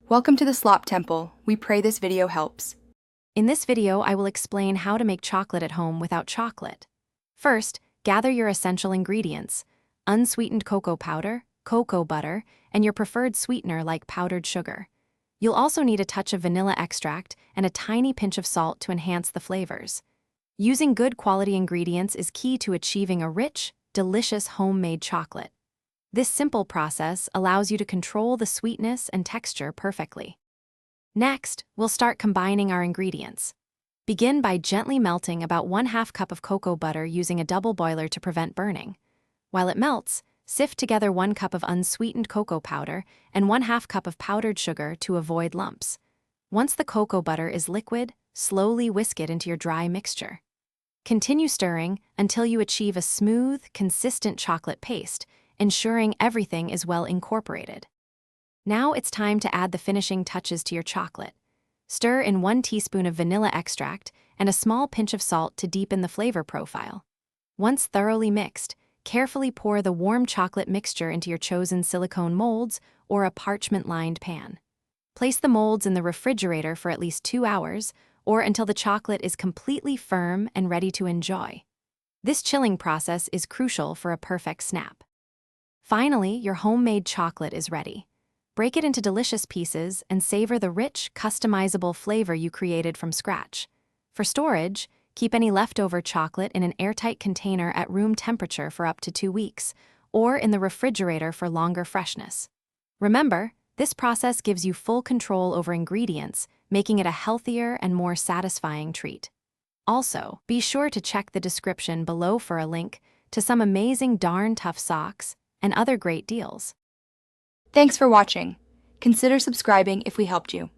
Welcome to the Slop Temple. We pray this video helps. In this video, I will explain how to make chocolate at home without chocolate. First, gather your essential ingredients: unsweetened cocoa powder, cocoa butter, and your preferred sweetener like powdered sugar. You'll also need a touch of vanilla extract and a tiny pinch of salt to enhance the flavors. Using good quality ingredients is key to achieving a rich, delicious homemade chocolate. This simple process allows you to control the sweetness and texture perfectly. Next, we'll start combining our ingredients. Begin by gently melting about 1/2 cup of cocoa butter using a double boiler to prevent burning. While it melts, sift together 1 cup of unsweetened cocoa powder and 1/2 cup of powdered sugar to avoid lumps. Once the cocoa butter is liquid, slowly whisk it into your dry mixture. Continue stirring until you achieve a smooth, consistent chocolate paste, ensuring everything is well incorporated. Now it's time to add the finishing touches to your chocolate. Stir in 1 teaspoon of vanilla extract and a small pinch of salt to deepen the flavor profile. Once thoroughly mixed, carefully pour the warm chocolate mixture into your chosen silicone molds or a parchment-lined pan. Place the molds in the refrigerator for at least 2 hours or until the chocolate is completely firm and ready to enjoy. This chilling process is crucial for a perfect snap. Finally, your homemade chocolate is ready. Break it into delicious pieces and savor the rich, customizable flavor you created from scratch. For storage, keep any leftover chocolate in an airtight container at room temperature for up to 2 weeks, or in the refrigerator for longer freshness. Remember, this process gives you full control over ingredients, making it a healthier and more satisfying treat. Also, be sure to check the description below for a link to some amazing darn tough socks and other great deals. Thanks for watching. Consider subscribing if we helped you.